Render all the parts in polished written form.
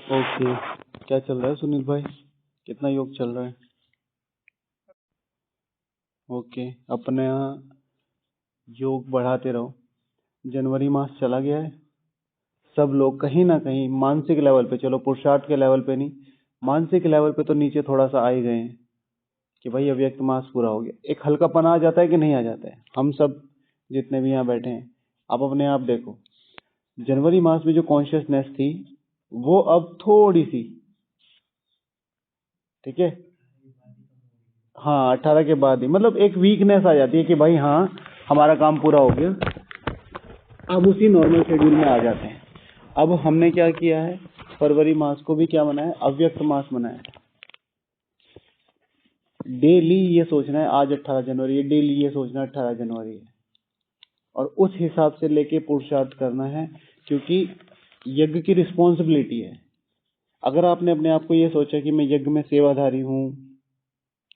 Okay, क्या चल रहा है सुनील भाई? कितना योग चल रहा है? ओके, अपने यहाँ योग बढ़ाते रहो। जनवरी मास चला गया है, सब लोग कहीं ना कहीं मानसिक लेवल पे, चलो पुरुषार्थ के लेवल पे नहीं, मानसिक लेवल पे तो नीचे थोड़ा सा आ ही गए हैं कि भाई अव्यक्त मास पूरा हो गया। एक हल्कापन आ जाता है कि नहीं आ जाता है? हम सब जितने भी यहाँ बैठे हैं, आप अपने आप देखो, जनवरी मास में जो कॉन्शियसनेस थी वो अब थोड़ी सी, ठीक है, हाँ 18 के बाद ही, मतलब एक वीकनेस आ जाती है कि भाई हाँ हमारा काम पूरा हो गया, अब उसी नॉर्मल शेड्यूल में आ जाते हैं। अब हमने क्या किया है, फरवरी मास को भी क्या मनाया है? अव्यक्त मास मनाया है। डेली ये सोचना है आज 18 जनवरी है, डेली ये सोचना है 18 जनवरी है, और उस हिसाब से लेके पुरुषार्थ करना है, क्योंकि यज्ञ की रिस्पॉन्सिबिलिटी है। अगर आपने अपने आप को ये सोचा कि मैं यज्ञ में सेवाधारी हूँ,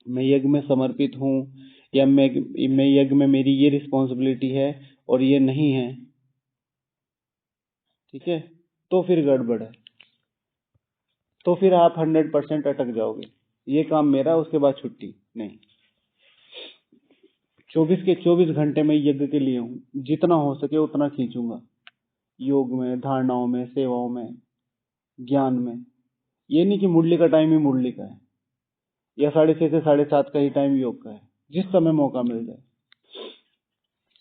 मैं यज्ञ में समर्पित हूँ, या मैं यज्ञ में मेरी ये रिस्पॉन्सिबिलिटी है और ये नहीं है, ठीक है, तो फिर गड़बड़ है, तो फिर आप 100% अटक जाओगे। ये काम मेरा, उसके बाद छुट्टी नहीं। 24 के 24 घंटे में यज्ञ के लिए हूँ, जितना हो सके उतना खींचूंगा, योग में, धारणाओं में, सेवाओं में, ज्ञान में। ये नहीं कि मुरली का टाइम ही मुरली का है, या 6:30 से 7:30 का ही टाइम योग का है, जिस समय मौका मिल जाए।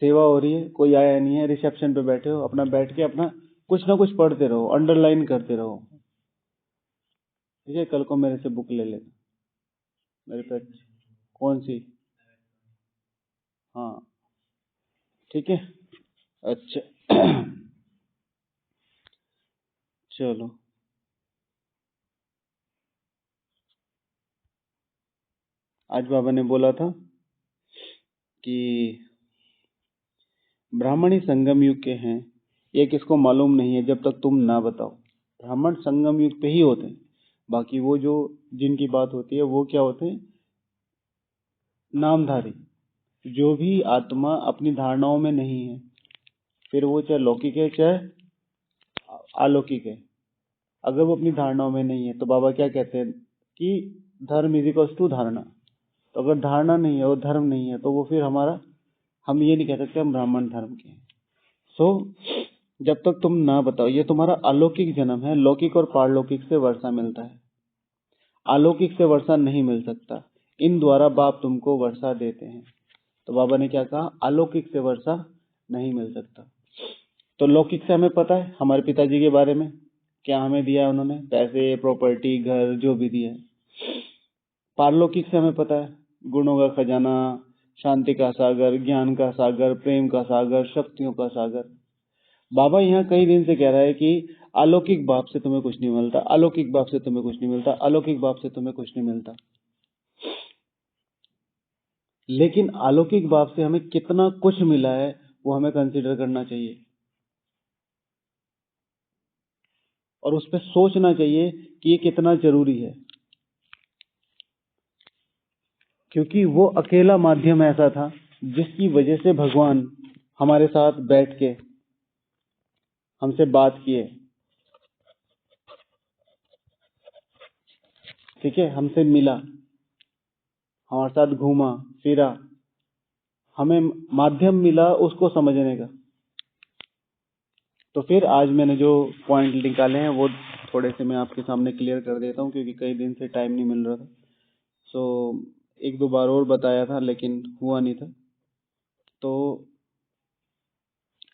सेवा हो रही है, कोई आया नहीं है, रिसेप्शन पे बैठे हो, अपना बैठ के अपना कुछ ना कुछ पढ़ते रहो, अंडरलाइन करते रहो, ठीक है। कल को मेरे से बुक ले लेना, मेरे पे। कौन सी? हाँ, ठीक है, अच्छा। चलो, आज बाबा ने बोला था कि ब्राह्मणी संगम युग के हैं, ये किसको मालूम नहीं है जब तक तुम ना बताओ। ब्राह्मण संगम युग पे ही होते हैं, बाकी वो जो जिनकी बात होती है वो क्या होते हैं? नामधारी, जो भी आत्मा अपनी धारणाओं में नहीं है, फिर वो चाहे लौकिक है चाहे अलौकिक है, अगर वो अपनी धारणाओं में नहीं है तो बाबा क्या कहते हैं कि धर्म इज इक्वल्स टू धारणा। तो अगर धारणा नहीं है और धर्म नहीं है तो वो फिर हमारा, हम ये नहीं कह सकते हम ब्राह्मण धर्म के हैं। सो जब तक तुम ना बताओ, ये तुम्हारा अलौकिक जन्म है, लौकिक और पारलौकिक से वर्षा मिलता है, अलौकिक से वर्षा नहीं मिल सकता। इन द्वारा बाप तुमको वर्षा देते हैं। तो बाबा ने क्या कहा? अलौकिक से वर्षा नहीं मिल सकता। तो लौकिक से हमें पता है हमारे पिताजी के बारे में, क्या हमें दिया है उन्होंने, पैसे, प्रॉपर्टी, घर, जो भी दिया है। पारलौकिक से हमें पता है गुणों का खजाना, शांति का सागर, ज्ञान का सागर, प्रेम का सागर, शक्तियों का सागर। बाबा यहाँ कई दिन से कह रहा है कि अलौकिक बाप से तुम्हें कुछ नहीं मिलता, अलौकिक बाप से तुम्हें कुछ नहीं मिलता, अलौकिक बाप से तुम्हें कुछ नहीं मिलता। लेकिन अलौकिक बाप से हमें कितना कुछ मिला है वो हमें कंसीडर करना चाहिए, और उस पर सोचना चाहिए कि ये कितना जरूरी है, क्योंकि वो अकेला माध्यम ऐसा था जिसकी वजह से भगवान हमारे साथ बैठ के हमसे बात किए, ठीक है, हमसे मिला, हमारे साथ घूमा फिरा, हमें माध्यम मिला उसको समझने का। तो फिर आज मैंने जो पॉइंट निकाले हैं वो थोड़े से मैं आपके सामने क्लियर कर देता हूँ, क्योंकि कई दिन से टाइम नहीं मिल रहा था। सो एक दो बार और बताया था लेकिन हुआ नहीं था। तो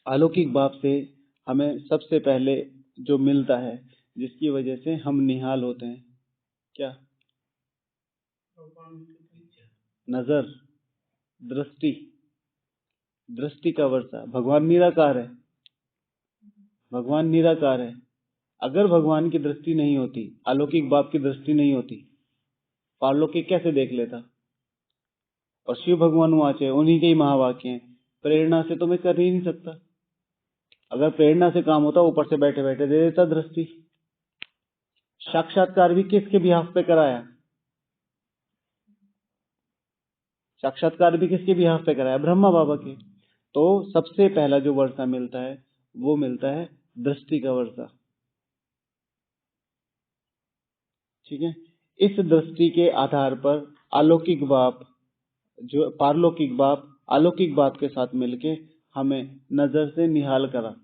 अलौकिक बाप से हमें सबसे पहले जो मिलता है, जिसकी वजह से हम निहाल होते हैं, क्या? नजर, दृष्टि, दृष्टि का वर्षा। भगवान निराकार है, भगवान निराकार है। अगर भगवान की दृष्टि नहीं होती, अलौकिक बाप की दृष्टि नहीं होती, पारलौकिक कैसे देख लेता? और शिव भगवान वाचे, उन्हीं के ही महावाक्य हैं, प्रेरणा से तो मैं कर ही नहीं सकता। अगर प्रेरणा से काम होता, ऊपर से बैठे बैठे दे देता दृष्टि। साक्षात्कार भी किसके बिहाफ पे कराया? साक्षात्कार भी किसके बिहाफ पे कराया? ब्रह्मा बाबा के। तो सबसे पहला जो वर्षा मिलता है वो मिलता है दृष्टि का वर्षा। ठीक है। इस दृष्टि के आधार पर अलौकिक बाप, जो पारलौकिक बाप अलौकिक बाप के साथ मिलके हमें नजर से निहाल करा,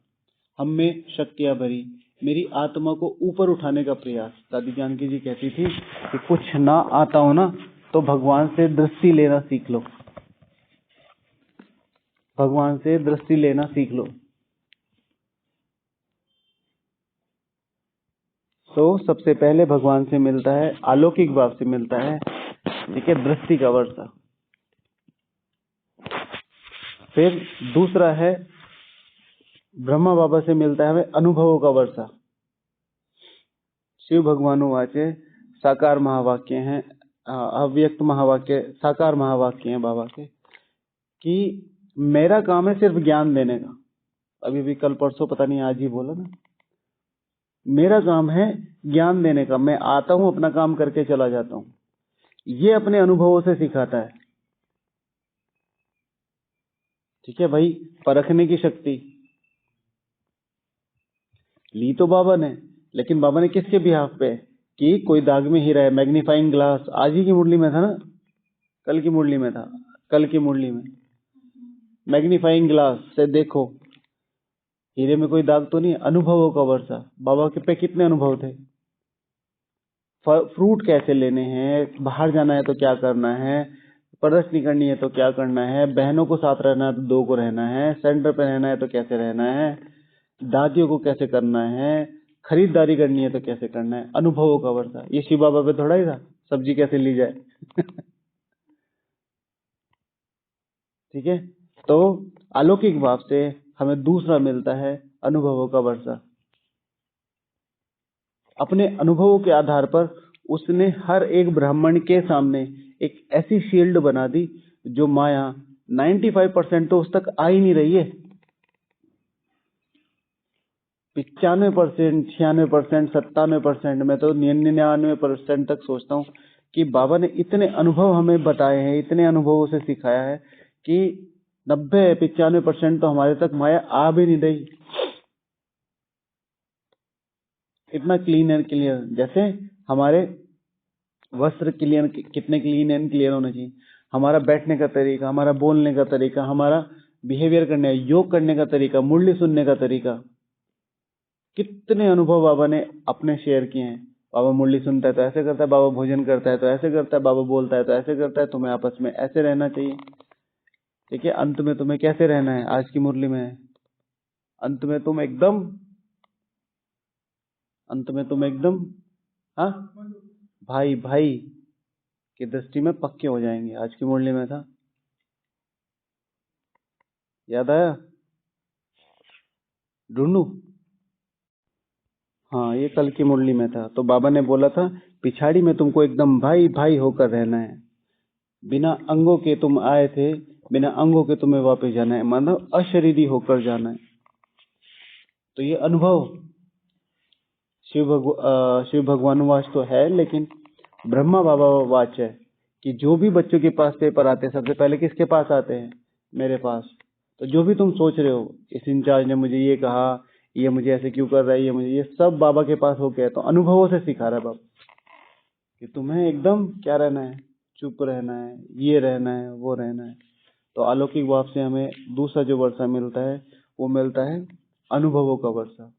हम में शक्तियां भरी, मेरी आत्मा को ऊपर उठाने का प्रयास। दादी जानकी जी कहती थी कि कुछ ना आता हो ना तो भगवान से दृष्टि लेना सीख लो, भगवान से दृष्टि लेना सीख लो। तो सबसे पहले भगवान से मिलता है, अलौकिक भाव से मिलता है, ठीक है, दृष्टि का वर्षा। फिर दूसरा है ब्रह्मा बाबा से मिलता है हमें अनुभवों का वर्षा। शिव भगवान वाचे साकार महावाक्य हैं, अव्यक्त महावाक्य, साकार महावाक्य हैं बाबा के, कि मेरा काम है सिर्फ ज्ञान देने का। अभी भी कल परसों पता नहीं आज ही बोला ना, मेरा काम है ज्ञान देने का, मैं आता हूं अपना काम करके चला जाता हूं। ये अपने अनुभवों से सिखाता है, ठीक है भाई। परखने की शक्ति ली तो बाबा ने, लेकिन बाबा ने किसके बिहाफ पे, कि कोई दाग में हीरा है, मैग्नीफाइंग ग्लास आज ही की मुरली में था ना, कल की मुरली में था, कल की मुरली में मैग्नीफाइंग ग्लास से देखो हीरे में कोई दाग तो नहीं। अनुभवों का वर्षा, बाबा के पे कितने अनुभव थे, फ्रूट कैसे लेने हैं, बाहर जाना है तो क्या करना है, प्रदर्शनी करनी है तो क्या करना है, बहनों को साथ रहना है तो दो को रहना है, सेंटर पे रहना है तो कैसे रहना है, दादियों को कैसे करना है, खरीदारी करनी है तो कैसे करना है। अनुभवों का वर्षा, ये शिव बाबा पे थोड़ा ही था सब्जी कैसे ली जाए ठीक है। तो अलौकिक भाव से हमें दूसरा मिलता है अनुभवों का वर्षा। अपने अनुभवों के आधार पर उसने हर एक ब्राह्मण के सामने एक ऐसी शील्ड बना दी जो माया 95% तो उस तक आ ही नहीं रही है। 95%, 96%, 97%, मैं तो 99% तक सोचता हूँ कि बाबा ने इतने अनुभव हमें बताए हैं, इतने अनुभवों से सिखाया है कि 90-95% तो हमारे तक माया आ भी नहीं रही। इतना क्लीन एंड क्लियर, जैसे हमारे वस्त्र क्लियर, कितने क्लीन एंड क्लियर होना चाहिए, हमारा बैठने का तरीका, हमारा बोलने का तरीका, हमारा बिहेवियर करने, योग करने का तरीका, मुरली सुनने का तरीका, कितने अनुभव बाबा ने अपने शेयर किए हैं। बाबा मुरली सुनता है तो ऐसे करता है, बाबा भोजन करता है तो ऐसे करता है, बाबा बोलता है तो ऐसे करता है, तुम्हें आपस में ऐसे रहना चाहिए, ठीक है। अंत में तुम्हें कैसे रहना है, आज की मुरली में अंत में तुम एकदम, अंत में तुम एकदम, हाँ, भाई भाई की दृष्टि में पक्के हो जाएंगे। आज की मुरली में था, याद आया ढूंढू, हाँ ये कल की मुरली में था। तो बाबा ने बोला था पिछाड़ी में तुमको एकदम भाई भाई होकर रहना है, बिना अंगों के तुम आए थे, बिना अंगों के तुम्हें वापस जाना है, मतलब अशरीरी होकर जाना है। तो ये अनुभव शिव भगवान वाच तो है, लेकिन ब्रह्मा बाबा वाच है कि जो भी बच्चों के पास पेपर आते हैं सबसे पहले किसके पास आते हैं, मेरे पास। तो जो भी तुम सोच रहे हो, इस इंचार्ज ने मुझे ये कहा, ये मुझे ऐसे क्यों कर रहा है, ये मुझे, ये सब बाबा के पास हो गया। तो अनुभवों से सिखा रहा है बाबा कि तुम्हें एकदम क्या रहना है, चुप रहना है, ये रहना है, वो रहना है। तो अलौकिक भाव से हमें दूसरा जो वर्षा मिलता है वो मिलता है अनुभवों का वर्षा।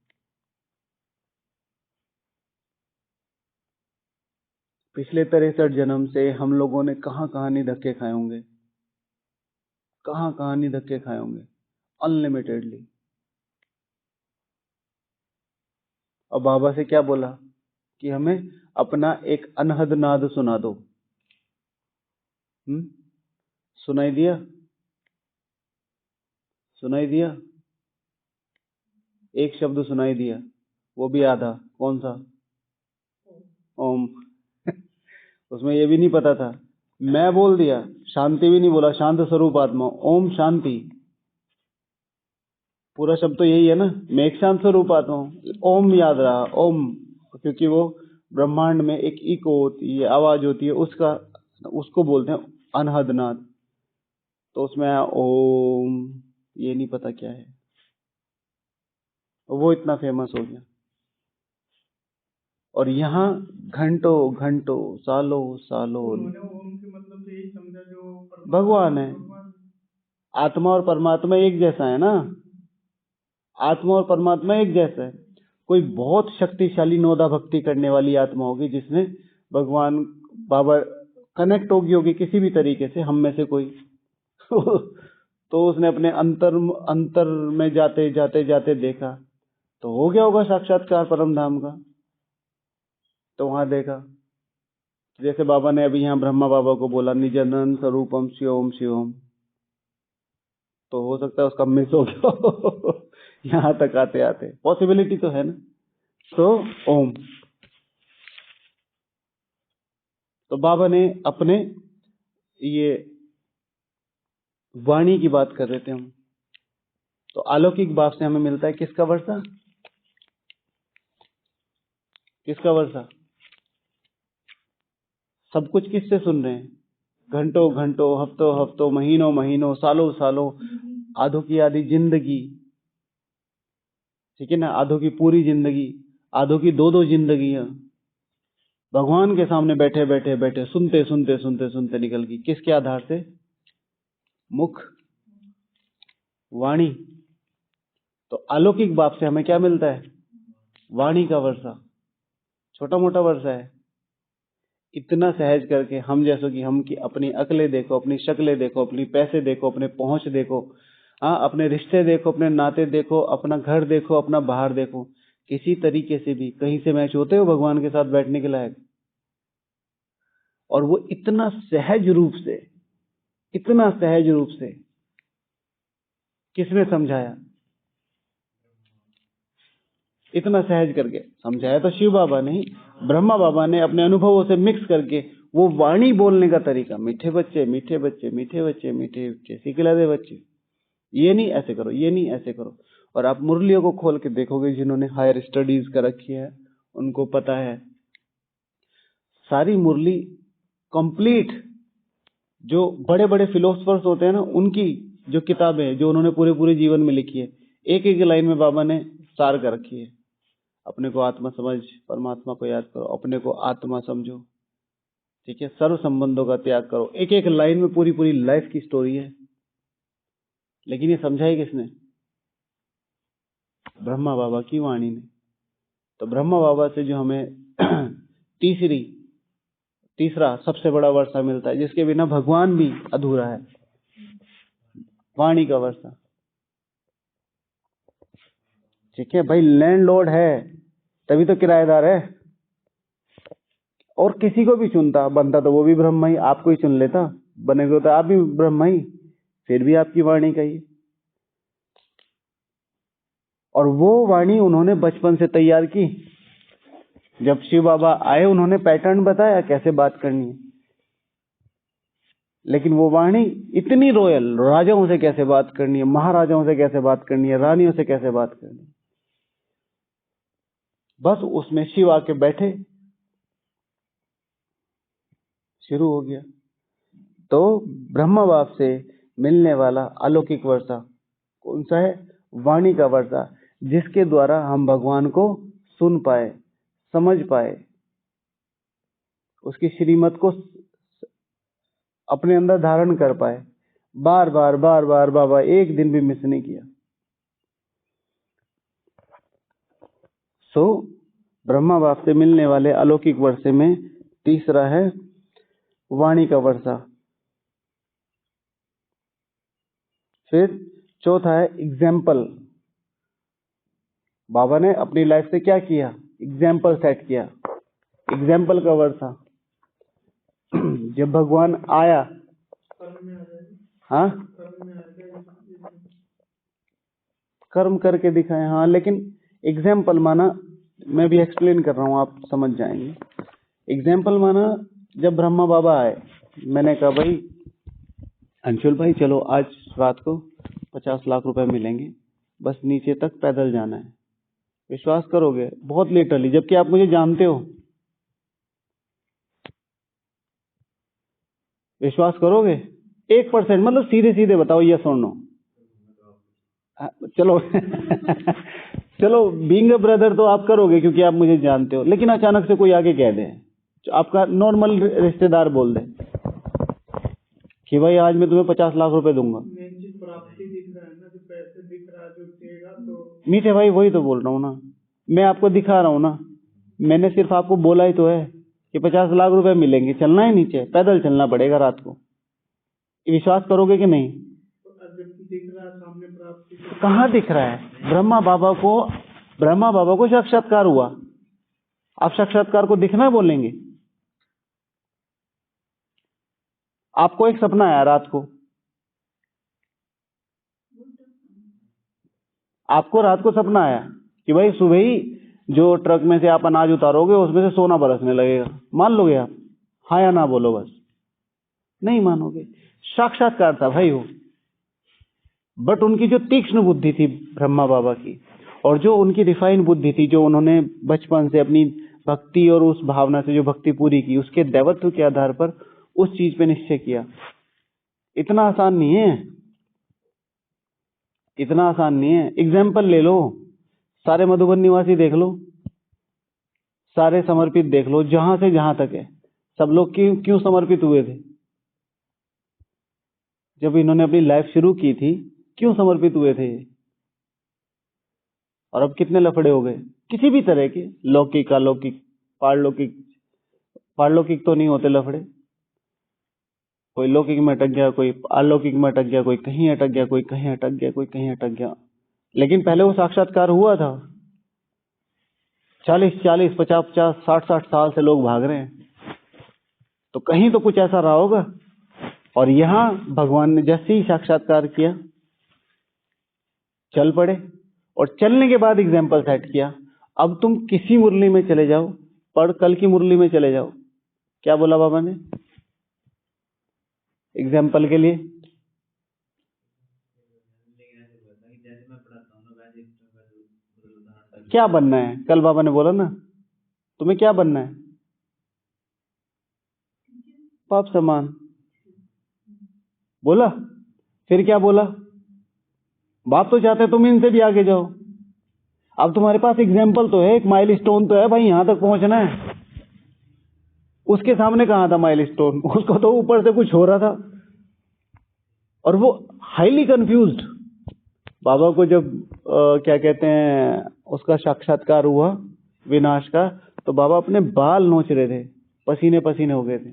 पिछले 63 जन्म से हम लोगों ने कहाँ कहाँ नहीं धक्के खाए होंगे, कहाँ कहाँ नहीं धक्के खाए होंगे, अनलिमिटेडली। और बाबा से क्या बोला कि हमें अपना एक अनहद नाद सुना दो। सुनाई दिया, सुनाई दिया, एक शब्द सुनाई दिया, वो भी आधा, कौन सा, ओम उसमें ये भी नहीं पता था, मैं बोल दिया, शांति भी नहीं बोला, शांत स्वरूप आत्मा, ओम शांति, पूरा शब्द तो यही है ना, मैं एक शांत स्वरूप आत्मा हूं, ओम याद रहा, ओम, क्योंकि वो ब्रह्मांड में एक इको होती है, आवाज होती है, उसका, उसको बोलते हैं अनहद नाद। तो उसमें आया ओम, ये नहीं पता क्या है, वो इतना फेमस हो गया। और यहाँ घंटों घंटों सालों सालों उन्होंने ओम के मतलब से यही समझा जो भगवान है। आत्मा और परमात्मा एक जैसा है ना, आत्मा और परमात्मा एक जैसा है। कोई बहुत शक्तिशाली नोदा भक्ति करने वाली आत्मा होगी जिसने भगवान बाबा कनेक्ट होगी किसी भी तरीके से, हम में से कोई तो उसने अपने अंतर में जाते जाते जाते देखा तो हो गया होगा साक्षात्कार परम धाम का। तो वहां देखा, जैसे बाबा ने अभी यहाँ ब्रह्मा बाबा को बोला निजनन स्वरूपम शिवम शिवम, तो हो सकता है उसका मिस हो गया यहाँ तक आते आते, पॉसिबिलिटी तो है ना। तो ओम, तो बाबा ने अपने ये वाणी की बात कर रहे थे हम, तो अलौकिक बाप से हमें मिलता है किसका वर्षा, किसका वर्षा, सब कुछ किससे सुन रहे हैं, घंटों घंटों हफ्तों हफ्तों महीनों महीनों सालों सालों, आधों की आधी जिंदगी, ठीक है ना, आधों की पूरी जिंदगी, आधों की दो दो जिंदगियां भगवान के सामने बैठे बैठे बैठे सुनते सुनते सुनते सुनते निकल गई। किसके आधार से, मुख वाणी। तो अलौकिक बाप से हमें क्या मिलता है, वाणी का वर्षा, छोटा मोटा वर्षा है, इतना सहज करके हम जैसों की हम की अपनी अकलें देखो, अपनी शक्लें देखो, अपनी पैसे देखो, अपने पहुंच देखो, हाँ अपने रिश्ते देखो, अपने नाते देखो, अपना घर देखो, अपना बाहर देखो, किसी तरीके से भी कहीं से मैच होते हो भगवान के साथ बैठने के लायक। और वो इतना सहज रूप से, इतना सहज रूप से किसने समझाया, इतना सहज करके समझाया तो शिव बाबा नहीं, ब्रह्मा बाबा ने अपने अनुभवों से मिक्स करके वो वाणी बोलने का तरीका, मीठे बच्चे मीठे बच्चे मीठे बच्चे मीठे बच्चे सिखला दे बच्चे, ये नहीं ऐसे करो, ये नहीं ऐसे करो। और आप मुरलियों को खोल के देखोगे, जिन्होंने हायर स्टडीज कर रखी है उनको पता है, सारी मुरली कंप्लीट, जो बड़े बड़े फिलोसफर्स होते हैं ना, उनकी जो किताबें हैं जो उन्होंने पूरे पूरे जीवन में लिखी है, एक एक लाइन में बाबा ने सार कर रखी है। अपने को आत्मा समझ, परमात्मा को याद करो, अपने को आत्मा समझो, ठीक है, सर्व संबंधों का त्याग करो, एक एक लाइन में पूरी पूरी लाइफ की स्टोरी है। लेकिन ये समझाई किसने, ब्रह्मा बाबा की वाणी ने। तो ब्रह्मा बाबा से जो हमें तीसरा सबसे बड़ा वर्षा मिलता है, जिसके बिना भगवान भी अधूरा है, वाणी का वर्षा। ठीक है भाई, लैंडलॉर्ड है तभी तो किराएदार है, और किसी को भी चुनता बनता तो वो भी ब्रह्मा ही, आपको ही चुन लेता, बनेगा तो आप भी ब्रह्मा ही, फिर भी आपकी वाणी का ही। और वो वाणी उन्होंने बचपन से तैयार की, जब शिव बाबा आए उन्होंने पैटर्न बताया कैसे बात करनी है। लेकिन वो वाणी इतनी रॉयल, राजाओं से कैसे बात करनी है, महाराजाओं से कैसे बात करनी है, रानियों से कैसे बात करनी है, बस उसमें शिव आके बैठे, शुरू हो गया। तो ब्रह्मा बाप से मिलने वाला अलौकिक वर्षा कौन सा है, वाणी का वर्षा, जिसके द्वारा हम भगवान को सुन पाए, समझ पाए, उसकी श्रीमत को अपने अंदर धारण कर पाए। बार बार बार बार बाबा एक दिन भी मिस नहीं किया। सो ब्रह्मा बाप से मिलने वाले अलौकिक वर्षे में तीसरा है वाणी का वर्षा। फिर चौथा है एग्जाम्पल। बाबा ने अपनी लाइफ से क्या किया, एग्जाम्पल सेट किया, एग्जाम्पल का वर्षा। जब भगवान आया, हाँ कर्म करके दिखाए, हाँ, लेकिन एग्जाम्पल माना, मैं भी एक्सप्लेन कर रहा हूँ, आप समझ जाएंगे। एग्जाम्पल माना, जब ब्रह्मा बाबा आए, मैंने कहा भाई अंशुल भाई चलो आज रात को 50 लाख रुपए मिलेंगे, बस नीचे तक पैदल जाना है। विश्वास करोगे, बहुत लिटरली, जबकि आप मुझे जानते हो, विश्वास करोगे 1%, मतलब सीधे सीधे बताओ यस और नो। चलो चलो बीइंग अ ब्रदर तो आप करोगे क्योंकि आप मुझे जानते हो, लेकिन अचानक से कोई आगे कह दे, आपका नॉर्मल रिश्तेदार बोल दे कि भाई आज मैं तुम्हें 50 लाख रुपए दूंगा। मेन चीज प्राप्ति दिख रहा है ना, जो पैसे दिख रहा है, जो देगा तो मीठे भाई वही तो बोल रहा हूँ ना, मैं आपको दिखा रहा हूँ ना, मैंने सिर्फ आपको बोला ही तो है कि 50 लाख रुपए मिलेंगे, चलना है नीचे, पैदल चलना पड़ेगा रात को। विश्वास करोगे कि नहीं? जब दिख रहा है सामने प्राप्ति, कहाँ दिख रहा है? ब्रह्मा बाबा को साक्षात्कार हुआ, आप साक्षात्कार को दिखना बोलेंगे? आपको एक सपना आया रात को, आपको रात को सपना आया कि भाई सुबह ही जो ट्रक में से आप अनाज उतारोगे उसमें से सोना बरसने लगेगा, मान लोगे आप? हाँ या ना बोलो बस। नहीं मानोगे। साक्षात्कार था भाई वो, बट उनकी जो तीक्ष्ण बुद्धि थी ब्रह्मा बाबा की, और जो उनकी रिफाइन बुद्धि थी, जो उन्होंने बचपन से अपनी भक्ति और उस भावना से जो भक्ति पूरी की, उसके दैवत्व के आधार पर उस चीज पे निश्चय किया। इतना आसान नहीं है, इतना आसान नहीं है। एग्जाम्पल ले लो, सारे मधुबन निवासी देख लो, सारे समर्पित देख लो, जहां से जहां तक है, सब लोग क्यों समर्पित हुए थे? जब इन्होंने अपनी लाइफ शुरू की थी, क्यों समर्पित हुए थे? और अब कितने लफड़े हो गए किसी भी तरह के, लौकिक, अलौकिक, पारलौकिक। पारलौकिक तो नहीं होते लफड़े, कोई लौकिक में अटक गया, कोई अलौकिक में अटक गया, कोई कहीं अटक गया, कोई कहीं अटक गया, कोई कहीं अटक गया। लेकिन पहले वो साक्षात्कार हुआ था। 40-40, 50-50, 60-60 साल से लोग भाग रहे हैं, तो कहीं तो कुछ ऐसा रहा होगा। और यहां भगवान ने जैसे ही साक्षात्कार किया, चल पड़े, और चलने के बाद एग्जाम्पल सेट किया। अब तुम किसी मुरली में चले जाओ, पढ़ कल की मुरली में चले जाओ, क्या बोला बाबा ने एग्जाम्पल के लिए? क्या बनना है? कल बाबा ने बोला ना, तुम्हें क्या बनना है? पाप समान बोला। फिर क्या बोला? बाप तो चाहते तुम इनसे भी आगे जाओ। अब तुम्हारे पास एग्जाम्पल तो है, एक माइलस्टोन तो है भाई, यहां तक पहुंचना है। उसके सामने कहां था माइलस्टोन? उसको तो ऊपर से कुछ हो रहा था, और वो हाईली कंफ्यूज्ड। बाबा को जब क्या कहते हैं, उसका साक्षात्कार हुआ विनाश का, तो बाबा अपने बाल नोच रहे थे, पसीने पसीने हो गए थे।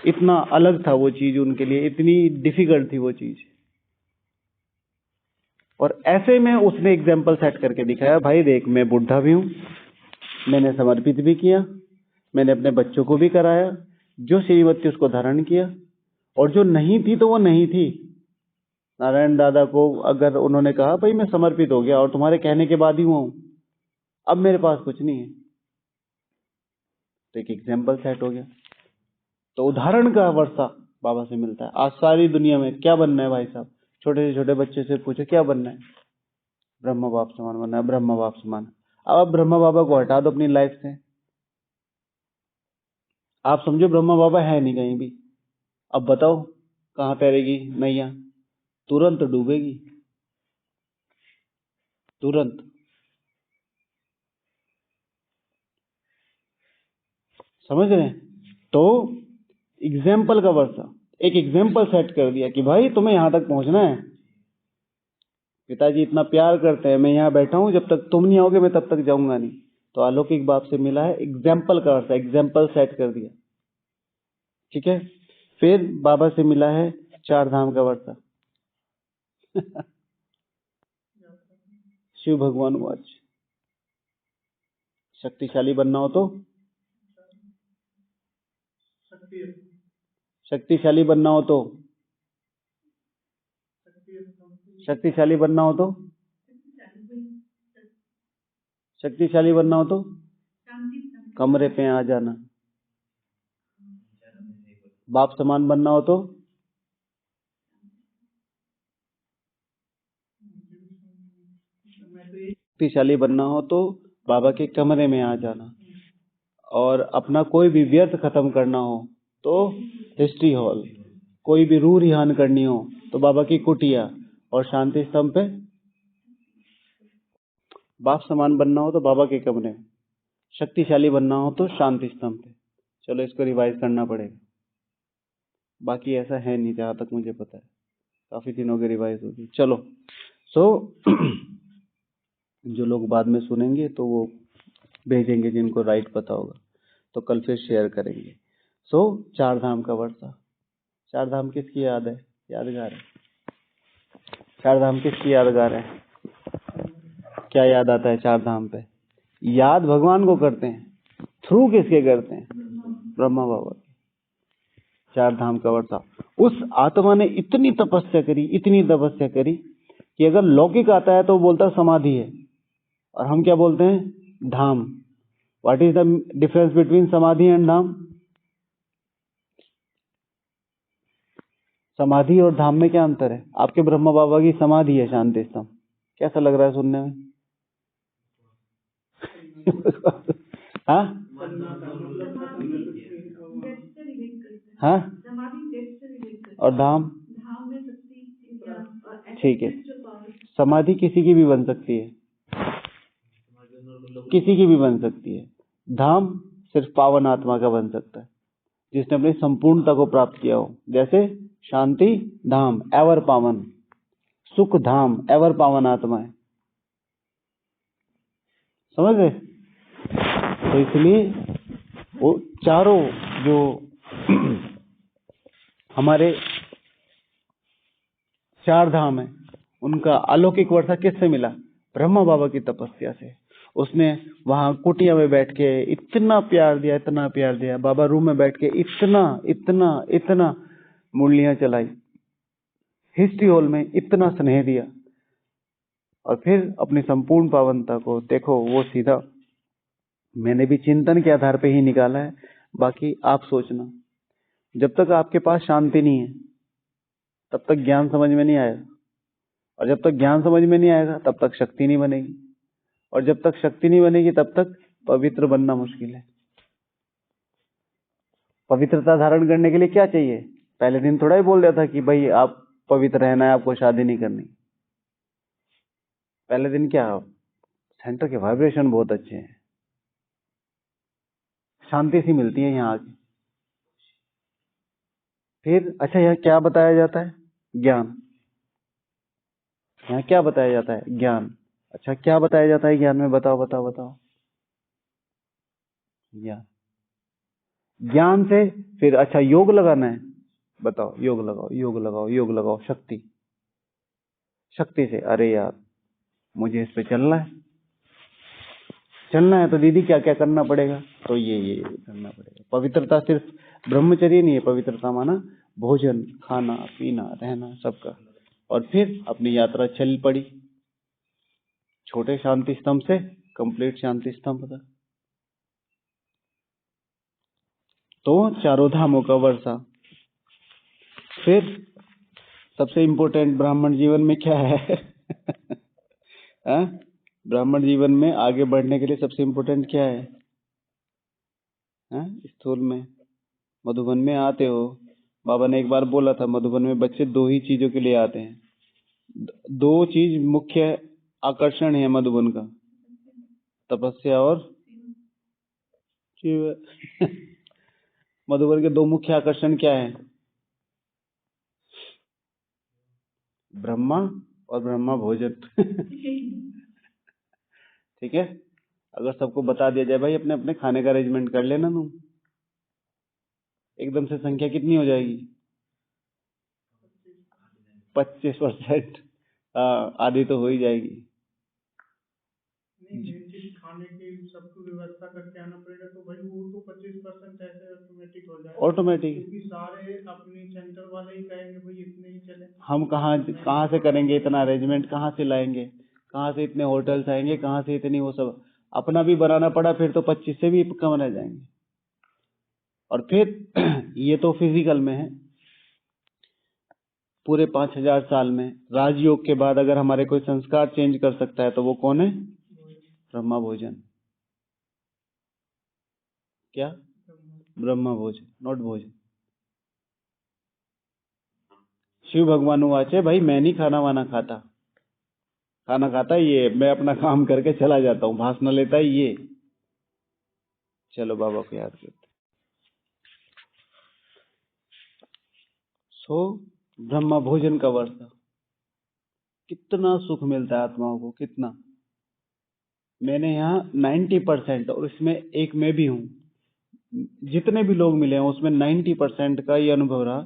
इतना अलग था वो चीज उनके लिए, इतनी डिफिकल्ट थी वो चीज। और ऐसे में उसने एग्जाम्पल सेट करके दिखाया, भाई देख मैं बुढ़ा भी हूं, मैंने समर्पित भी किया, मैंने अपने बच्चों को भी कराया, जो श्रीमती उसको धारण किया, और जो नहीं थी तो वो नहीं थी। नारायण दादा को अगर उन्होंने कहा भाई मैं समर्पित हो गया और तुम्हारे कहने के बाद ही हुआ हूं, अब मेरे पास कुछ नहीं है, तो एक एग्जाम्पल सेट हो गया। तो उदाहरण का वर्षा बाबा से मिलता है। आज सारी दुनिया में क्या बनना है भाई साहब? छोटे से छोटे बच्चे से पूछो क्या बनना है? ब्रह्मा बाप समान बनना है, ब्रह्मा बाप समान। अब ब्रह्मा बाबा को हटा दो अपनी लाइफ से, आप समझो ब्रह्मा बाबा है नहीं कहीं भी। अब बताओ कहां तैरेगी नैया? तुरंत डूबेगी, तुरंत। समझ रहे हैं? तो एग्जाम्पल का वर्षा, एक एग्जाम्पल सेट कर दिया कि भाई तुम्हें यहां तक पहुंचना है। पिताजी इतना प्यार करते हैं, मैं यहां बैठा हूं, जब तक तुम नहीं आओगे मैं तब तक जाऊंगा नहीं। तो अलौकिक बाप से मिला है, एग्जाम्पल का वर्षा, एग्जाम्पल सेट कर दिया। ठीक है, फिर बाबा से मिला है 4 धाम का वर्षा। शिव भगवान वाच, शक्तिशाली बनना हो तो, शक्तिशाली बनना हो तो, शक्तिशाली बनना हो तो, शक्तिशाली बनना हो तो कमरे पे आ जाना। बाप समान बनना हो तो, शक्तिशाली बनना हो तो बाबा के कमरे में आ जाना। और अपना कोई भी व्यर्थ खत्म करना हो तो हिस्ट्री हॉल। कोई भी रूह रिहान करनी हो तो बाबा की कुटिया, और शांति स्तंभ पे बाप समान बनना हो तो बाबा के कमरे में, शक्तिशाली बनना हो तो शांति स्तंभ पे। चलो इसको रिवाइज करना पड़ेगा, बाकी ऐसा है नहीं जहां तक मुझे पता है, काफी दिनों की रिवाइज होगी। चलो जो लोग बाद में सुनेंगे तो वो भेजेंगे जिनको राइट पता होगा, तो कल फिर शेयर करेंगे। चार धाम का वर्षा। चार धाम किसकी याद है, यादगार है? चार धाम किसकी यादगार है? क्या याद आता है चार धाम पे? याद भगवान को करते हैं, थ्रू किसके करते हैं? ब्रह्मा बाबा के। चार धाम का वर्षा। उस आत्मा ने इतनी तपस्या करी, इतनी तपस्या करी कि अगर लौकिक आता है तो बोलता समाधि है, और हम क्या बोलते हैं? धाम। What is the difference between samadhi and dham? समाधि और धाम में क्या अंतर है? आपके ब्रह्मा बाबा की समाधि है शांति स्तंभ। कैसा लग रहा है सुनने में? हाँ हाँ, और धाम? ठीक है, समाधि किसी की भी बन सकती है, किसी की भी बन सकती है। धाम सिर्फ पावन आत्मा का बन सकता है, जिसने अपनी संपूर्णता को प्राप्त किया हो। जैसे शांति धाम एवर पावन, सुख धाम एवर पावन आत्मा है। समझ गए? तो इसलिए वो चारों जो हमारे चार धाम है, उनका अलौकिक वर्षा किससे मिला? ब्रह्मा बाबा की तपस्या से। उसने वहां कुटिया में बैठ के इतना प्यार दिया, इतना प्यार दिया। बाबा रूम में बैठ के इतना इतना इतना मुरलियां चलाई, हिस्ट्री हॉल में इतना स्नेह दिया, और फिर अपनी संपूर्ण पावनता को देखो। वो सीधा मैंने भी चिंतन के आधार पे ही निकाला है, बाकी आप सोचना। जब तक आपके पास शांति नहीं है तब तक ज्ञान समझ में नहीं आएगा, और जब तक ज्ञान समझ में नहीं आएगा तब तक शक्ति नहीं बनेगी, और जब तक शक्ति नहीं बनेगी तब तक पवित्र बनना मुश्किल है। पवित्रता धारण करने के लिए क्या चाहिए? पहले दिन थोड़ा ही बोल दिया था कि भाई आप पवित्र रहना है, आपको शादी नहीं करनी। पहले दिन क्या, सेंटर के वाइब्रेशन बहुत अच्छे हैं, शांति सी मिलती है यहाँ आके। फिर अच्छा, यहाँ क्या बताया जाता है? ज्ञान। यहाँ क्या बताया जाता है? ज्ञान। अच्छा, क्या बताया जाता है ज्ञान में? बताओ बताओ बताओ। ज्ञान, ज्ञान से फिर अच्छा योग लगाना है। बताओ, योग लगाओ, योग लगाओ, योग लगाओ। शक्ति, शक्ति से अरे यार मुझे इस पे चलना है, चलना है तो दीदी क्या क्या करना पड़ेगा? तो ये करना पड़ेगा। पवित्रता सिर्फ ब्रह्मचर्य नहीं है, पवित्रता माना भोजन, खाना पीना, रहना सबका। और फिर अपनी यात्रा चल पड़ी, छोटे शांति स्तंभ से कंप्लीट शांति स्तंभ तक। तो चारों धामों का वर्षा। फिर सबसे इंपॉर्टेंट ब्राह्मण जीवन में क्या है? ब्राह्मण जीवन में आगे बढ़ने के लिए सबसे इंपॉर्टेंट क्या है? स्थूल में मधुबन में आते हो, बाबा ने एक बार बोला था मधुबन में बच्चे दो ही चीजों के लिए आते हैं। दो चीज मुख्य आकर्षण है मधुबन का, तपस्या और मधुबन के दो मुख्य आकर्षण क्या है? ब्रह्मा और ब्रह्मा भोजन। ठीक है, अगर सबको बता दिया जाए भाई अपने अपने खाने का अरेंजमेंट कर लेना, तुम एकदम से संख्या कितनी हो जाएगी? 25%। आधी तो हो ही जाएगी। खाने की सबको व्यवस्था करके आना पड़ेगा, तो भाई वो तो 25% ऐसे ऑटोमेटिक हो जाएगा। ऑटोमेटिक, क्योंकि सारे अपनी सेंटर वाले ही कहेंगे भाई इतने ही चले। हम कहाँ से करेंगे इतना अरेंजमेंट? कहाँ से लाएंगे? कहाँ से इतने होटल्स आएंगे? कहाँ से इतनी वो सब अपना भी बनाना पड़ा, फिर तो 25 से भी कम रह जाएंगे। और फिर ये तो फिजिकल में है। पूरे 5000 साल में राजयोग के बाद अगर हमारे कोई संस्कार चेंज कर सकता है तो वो कौन है? ब्रह्मा भोजन। क्या? ब्रह्मा भोजन, नॉट भोजन। शिव भगवान वाचे भाई मैं नहीं खाना वाना खाता, खाना खाता ये, मैं अपना काम करके चला जाता हूँ, भाषण लेता है ये। चलो बाबा को याद करते। सो ब्रह्मा भोजन का वर्षा, कितना सुख मिलता है आत्माओं को, कितना। मैंने यहाँ 90%, और इसमें एक मैं भी हूँ, जितने भी लोग मिले हैं उसमें 90% का ये अनुभव रहा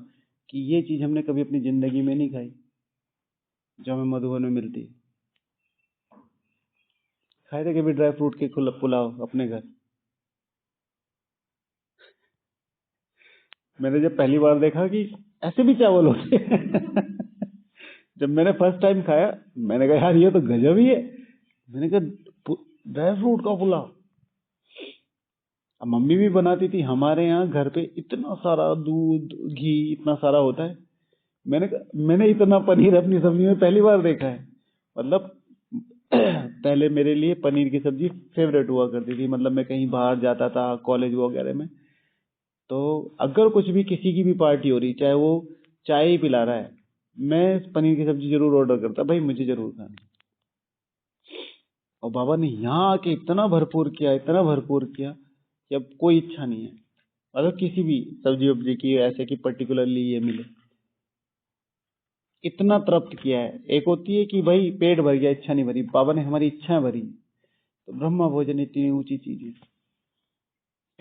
कि ये चीज हमने कभी अपनी जिंदगी में नहीं खाई जो हमें मधुबन में मिलती है। खाए थे कभी ड्राई फ्रूट के पुलाव अपने घर? मैंने जब पहली बार देखा कि ऐसे भी चावल होते हैं जब मैंने फर्स्ट टाइम खाया, मैंने कहा यार ये तो गजब ही है। मैंने कहा ड्राई फ्रूट का पुलाव। अब मम्मी भी बनाती थी हमारे यहाँ घर पे, इतना सारा दूध घी इतना सारा होता है। मैंने इतना पनीर अपनी सब्जी में पहली बार देखा है। मतलब पहले मेरे लिए पनीर की सब्जी फेवरेट हुआ करती थी। मतलब मैं कहीं बाहर जाता था कॉलेज वगैरह में, तो अगर कुछ भी किसी की भी पार्टी हो रही, चाहे वो चाय ही पिला रहा है, मैं पनीर की सब्जी जरूर ऑर्डर करता, भाई मुझे जरूर खाना। और बाबा ने यहाँ आके इतना भरपूर किया, इतना भरपूर किया कि अब कोई इच्छा नहीं है। मतलब किसी भी सब्जी वब्जी की ऐसे कि पर्टिकुलरली ये मिले, इतना तृप्त किया है। एक होती है कि भाई पेट भर गया, इच्छा नहीं भरी, बाबा ने हमारी इच्छाएं भरी। तो ब्रह्मा भोजन इतनी ऊंची चीज है।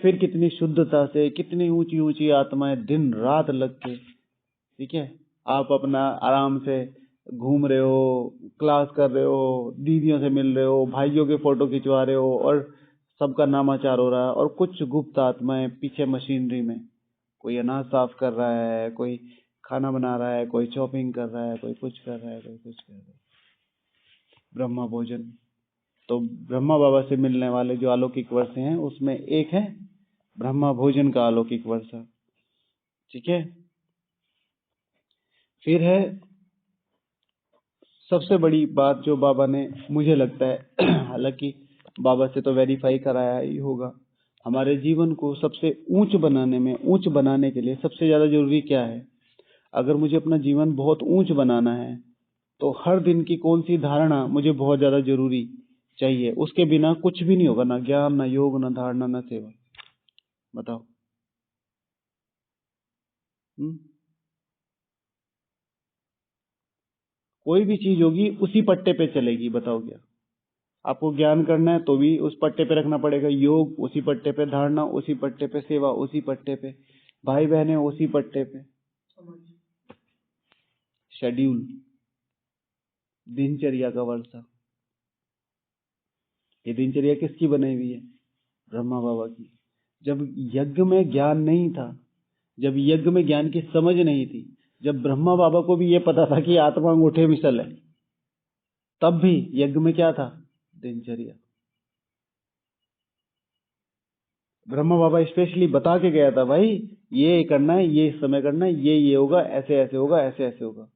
फिर कितनी शुद्धता से, कितनी ऊंची ऊंची आत्माएं दिन रात लग के, ठीक है, आप अपना आराम से घूम रहे हो, क्लास कर रहे हो, दीदियों से मिल रहे हो, भाइयों के फोटो खिंचवा रहे हो, और सबका नामाचार हो रहा है। और कुछ गुप्त आत्माएं पीछे मशीनरी में, कोई अनाज साफ कर रहा है, कोई खाना बना रहा है, कोई चॉपिंग कर रहा है, कोई कुछ कर रहा है, कोई कुछ कर रहा है। ब्रह्मा भोजन। तो ब्रह्मा बाबा से मिलने वाले जो अलौकिक वर्षे हैं उसमें एक है ब्रह्मा भोजन का अलौकिक वर्षा, ठीक है। फिर है सबसे बड़ी बात जो बाबा ने, मुझे लगता है हालांकि बाबा से तो वेरीफाई कराया ही होगा, हमारे जीवन को सबसे ऊंच बनाने में, ऊंच बनाने के लिए सबसे ज्यादा जरूरी क्या है? अगर मुझे अपना जीवन बहुत ऊंच बनाना है तो हर दिन की कौन सी धारणा मुझे बहुत ज्यादा जरूरी चाहिए? उसके बिना कुछ भी नहीं होगा, ना ज्ञान, ना योग, ना धारणा, ना सेवा। बताओ। कोई भी चीज होगी उसी पट्टे पे चलेगी। बताओ क्या? आपको ज्ञान करना है तो भी उस पट्टे पे रखना पड़ेगा, योग उसी पट्टे पे, धारणा उसी पट्टे पे, सेवा उसी पट्टे पे, भाई बहने उसी पट्टे पे। शेड्यूल, दिनचर्या का वर्षा। ये दिनचर्या किसकी बनाई हुई है? ब्रह्मा बाबा की। जब यज्ञ में ज्ञान नहीं था, जब यज्ञ में ज्ञान की समझ नहीं थी, जब ब्रह्मा बाबा को भी ये पता था कि आत्मा अंगूठे मिसल है, तब भी यज्ञ में क्या था? दिनचर्या। ब्रह्मा बाबा स्पेशली बता के गया था, भाई ये करना है, ये इस समय करना है, ये होगा, ऐसे ऐसे होगा, ऐसे ऐसे होगा,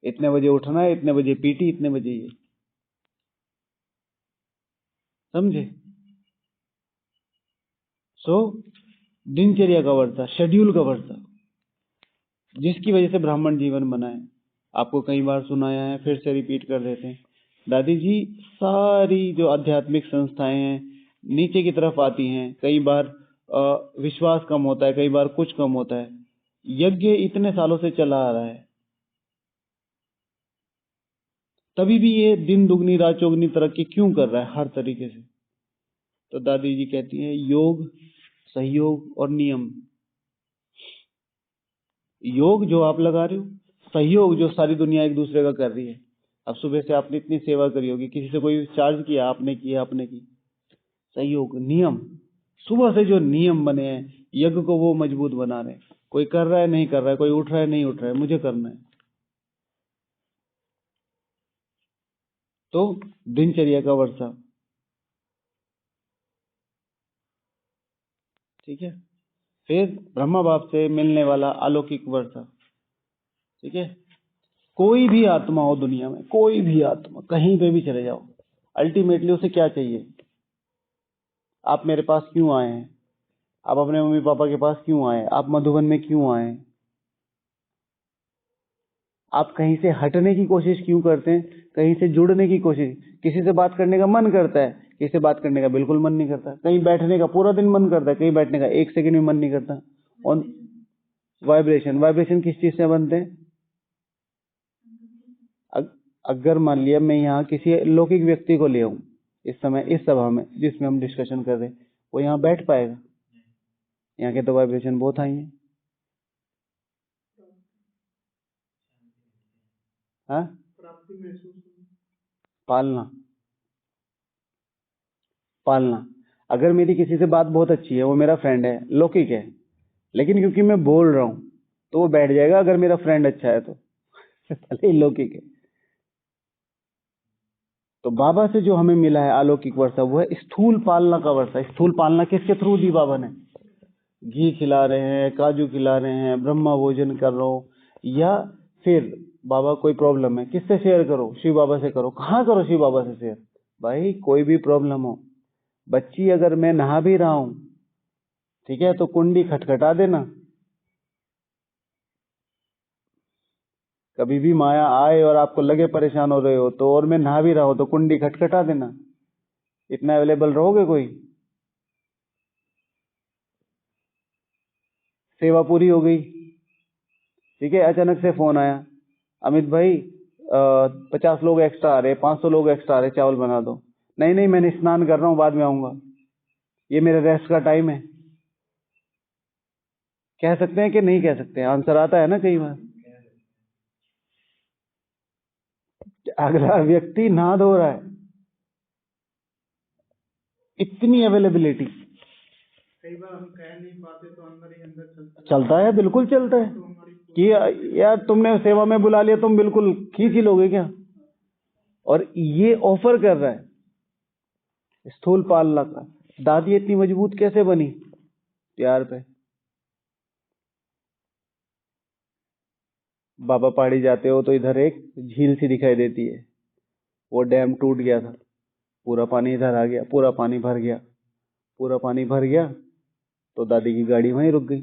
इतने बजे उठना है, इतने बजे पीटी, इतने बजे ये। समझे? सो दिनचर्या का वर्षा, शेड्यूल का वर्षा, जिसकी वजह से ब्राह्मण जीवन बना है। आपको कई बार सुनाया है, फिर से रिपीट कर देते हैं। दादी जी, सारी जो आध्यात्मिक संस्थाएं हैं नीचे की तरफ आती हैं। कई बार विश्वास कम होता है, कई बार कुछ कम होता है। यज्ञ इतने सालों से चला आ रहा है, तभी भी ये दिन दुगनी रात चौगनी तरक्की क्यों कर रहा है हर तरीके से? तो दादी जी कहती हैं, योग, सहयोग और नियम। योग जो आप लगा रहे हो, सहयोग जो सारी दुनिया एक दूसरे का कर रही है। अब सुबह से आपने इतनी सेवा करी होगी, किसी से कोई चार्ज किया, आपने किया, आपने की। सहयोग, नियम, सुबह से जो नियम बने हैं यज्ञ को वो मजबूत बना रहे हैं। कोई कर रहा है, नहीं कर रहा है, कोई उठ रहा है, नहीं उठ रहा है, मुझे करना है। तो दिनचर्या का वर्षा, ठीक है। फिर ब्रह्मा बाप से मिलने वाला अलौकिक वर्षा, ठीक है। कोई भी आत्मा हो दुनिया में, कोई भी आत्मा कहीं पे भी चले जाओ, अल्टीमेटली उसे क्या चाहिए? आप मेरे पास क्यों आए हैं? आप अपने मम्मी पापा के पास क्यों आए? आप मधुबन में क्यों आए? आप कहीं से हटने की कोशिश क्यों करते हैं? कहीं से जुड़ने की कोशिश। किसी से बात करने का मन करता है, किसी से बात करने का बिल्कुल मन नहीं करता। कहीं बैठने का पूरा दिन मन करता है, कहीं बैठने का 1 सेकंड भी मन नहीं करता। और वाइब्रेशन किस चीज से बनते हैं? अगर मान लिया मैं यहाँ किसी लौकिक व्यक्ति को ले आऊं इस समय इस सभा में जिसमें हम डिस्कशन कर रहे हैं, वो यहाँ बैठ पाएगा? यहाँ के तो वाइब्रेशन बहुत हाई है। हाँ, प्राप्ति महसूस होगी। पालना। अगर मेरी किसी से बात बहुत अच्छी है, वो मेरा फ्रेंड है, लौकिक है, लेकिन क्योंकि मैं बोल रहा हूं तो वो बैठ जाएगा। अगर मेरा फ्रेंड अच्छा है तो भले ही लौकिक है। तो बाबा से जो हमें मिला है अलौकिक वर्षा, वो है स्थूल पालना का वर्षा। स्थूल पालना किसके थ्रू दी बाबा ने? घी खिला रहे हैं, काजू खिला रहे हैं, ब्रह्मा भोजन कर रहे हो, या फिर बाबा कोई प्रॉब्लम है, किससे शेयर करो? शिव बाबा से करो। कहाँ करो शिव बाबा से शेयर? भाई कोई भी प्रॉब्लम हो, बच्ची अगर मैं नहा भी रहा हूं, ठीक है, तो कुंडी खटखटा देना। कभी भी माया आए और आपको लगे परेशान हो रहे हो तो, और मैं नहा भी रहा हूं, तो कुंडी खटखटा देना। इतना अवेलेबल रहोगे? कोई सेवा पूरी हो गई, ठीक है, अचानक से फोन आया, अमित भाई 50 लोग एक्स्ट्रा आ रहे, 500 लोग एक्स्ट्रा आ रहे, चावल बना दो। नहीं नहीं, मैंने स्नान कर रहा हूँ, बाद में आऊंगा, ये मेरे रेस्ट का टाइम है। कह सकते हैं कि नहीं कह सकते? आंसर आता है ना कई बार। अगला व्यक्ति नहा धो रहा है, इतनी अवेलेबिलिटी। कई बार हम कह नहीं पाते तो अंदर ही अंदर चलता है, बिल्कुल चलता है कि यार तुमने सेवा में बुला लिया, तुम बिल्कुल खींच ही लोगे क्या? और ये ऑफर कर रहा है स्थूल पालना का। दादी इतनी मजबूत कैसे बनी? प्यार पे। बाबा पहाड़ी जाते हो तो इधर एक झील सी दिखाई देती है, वो डैम टूट गया था, पूरा पानी इधर आ गया, पूरा पानी भर गया, पूरा पानी भर गया, तो दादी की गाड़ी वहीं रुक गई।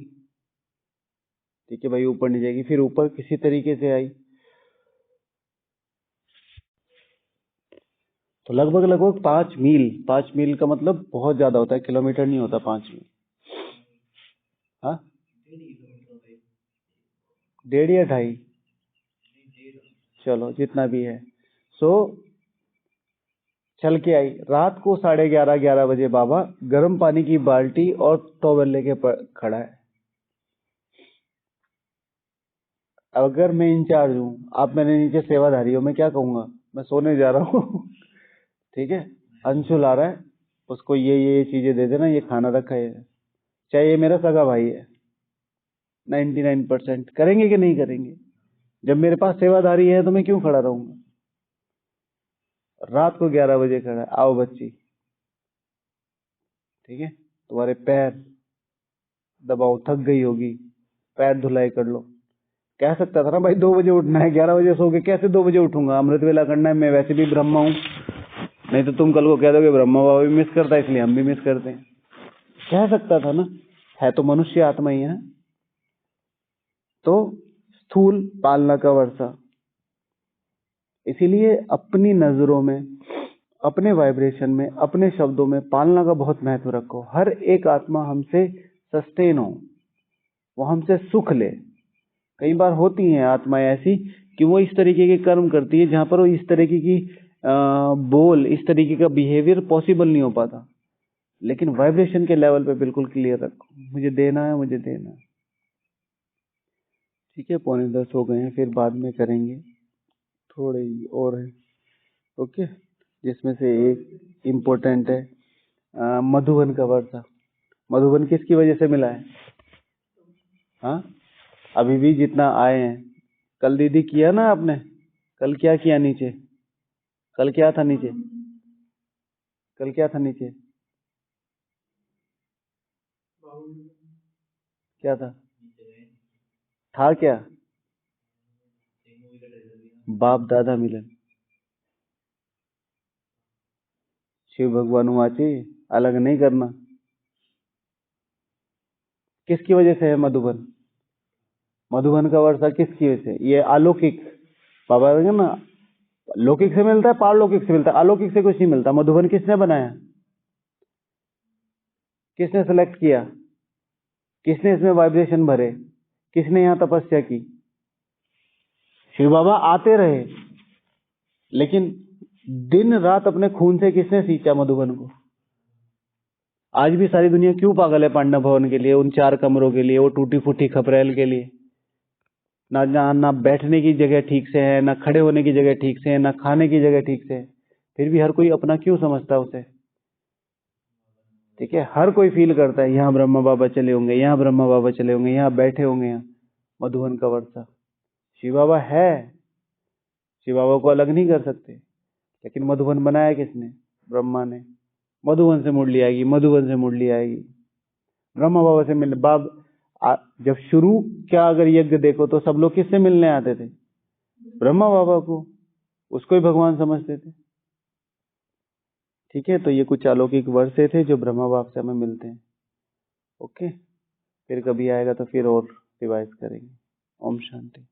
ठीक है भाई, ऊपर नहीं जाएगी, फिर ऊपर किसी तरीके से आई। तो लगभग लगभग 5 मील, 5 मील का मतलब बहुत ज्यादा होता है, किलोमीटर नहीं होता 5 मील। हाँ, 1.5 या 2.5, चलो जितना भी है। सो चल के आई। रात को 11:30 11 बजे बाबा गर्म पानी की बाल्टी और टॉवल लेके खड़ा है। अगर मैं इंचार्ज हूँ, आप मेरे नीचे सेवाधारी हो, मैं क्या कहूंगा? मैं सोने जा रहा हूँ ठीक है, अंशुल आ रहा है, उसको ये चीजें दे देना, ये खाना रखा है, चाहे ये मेरा सगा भाई है। 99% करेंगे कि नहीं करेंगे? जब मेरे पास सेवाधारी है तो मैं क्यों खड़ा रहूंगा? रात को 11 बजे खड़ा है, आओ बच्ची, ठीक है, तुम्हारे पैर दबाओ, थक गई होगी, पैर धुलाई कर लो। कह सकता था ना भाई 2 बजे उठना है, 11 बजे सो के कैसे 2 बजे उठूंगा? अमृत वेला करना है, मैं वैसे भी ब्रह्मा हूँ। नहीं तो तुम कल को कह दोगे ब्रह्मा बाबा भी मिस करता है, इसलिए हम भी मिस करते हैं। कह सकता था ना, है तो मनुष्य आत्मा ही है। तो स्थूल पालना का वर्षा। इसीलिए अपनी नजरों में, अपने वाइब्रेशन में, अपने शब्दों में पालना का बहुत महत्व रखो। हर एक आत्मा हमसे सस्टेन हो, वो हमसे सुख ले। कई बार होती हैं आत्माएं ऐसी कि वो इस तरीके के कर्म करती है जहां पर वो इस तरीके की बोल, इस तरीके का बिहेवियर पॉसिबल नहीं हो पाता। लेकिन वाइब्रेशन के लेवल पे बिल्कुल क्लियर रखो, मुझे देना है, मुझे देना है। ठीक है, 9:45 हो गए हैं, फिर बाद में करेंगे, थोड़े ही और है। ओके, जिसमें से एक इम्पोर्टेंट है मधुबन का वर्षा। मधुबन किसकी वजह से मिला है? हाँ, अभी भी जितना आए हैं, कल दीदी किया ना आपने? कल क्या किया नीचे? कल क्या था नीचे? कल क्या था नीचे? क्या था? था क्या? बाप दादा मिलन, शिव भगवान वाची, अलग नहीं करना। किसकी वजह से है मधुबन? मधुबन का वर्षा किसकी वजह से? ये अलौकिक बाबा कहेंगे ना, लौकिक से मिलता है, पारलौकिक से मिलता है, अलौकिक से कुछ नहीं मिलता। मधुबन किसने बनाया, किसने सेलेक्ट किया, किसने इसमें वाइब्रेशन भरे, किसने यहाँ तपस्या की? शिव बाबा आते रहे, लेकिन दिन रात अपने खून से किसने सींचा मधुबन को? आज भी सारी दुनिया क्यों पागल है पांडव भवन के लिए, उन 4 कमरों के लिए, वो टूटी फूटी खपरेल के लिए? ना बैठने की जगह ठीक से है, ना खड़े होने की जगह ठीक से है, ना खाने की जगह ठीक से है, फिर भी हर कोई अपना क्यों समझता है उसे? ठीक है, हर कोई फील करता है यहाँ ब्रह्मा बाबा चले होंगे, यहाँ ब्रह्मा बाबा चले होंगे, यहाँ बैठे होंगे, यहाँ मधुबन का वर्षा। शिव बाबा है, शिव बाबा को अलग नहीं कर सकते, लेकिन मधुबन बनाया किसने? ब्रह्मा ने। मधुबन से मुरली आएगी, मधुबन से मुरली आएगी। ब्रह्मा बाबा से मिलने जब शुरू क्या अगर यज्ञ देखो तो सब लोग किससे मिलने आते थे? ब्रह्मा बाबा को, उसको ही भगवान समझते थे। ठीक है, तो ये कुछ अलौकिक वर्षे थे जो ब्रह्मा बाबा से हमें मिलते हैं। ओके, फिर कभी आएगा तो फिर और रिवाइज करेंगे। ओम शांति।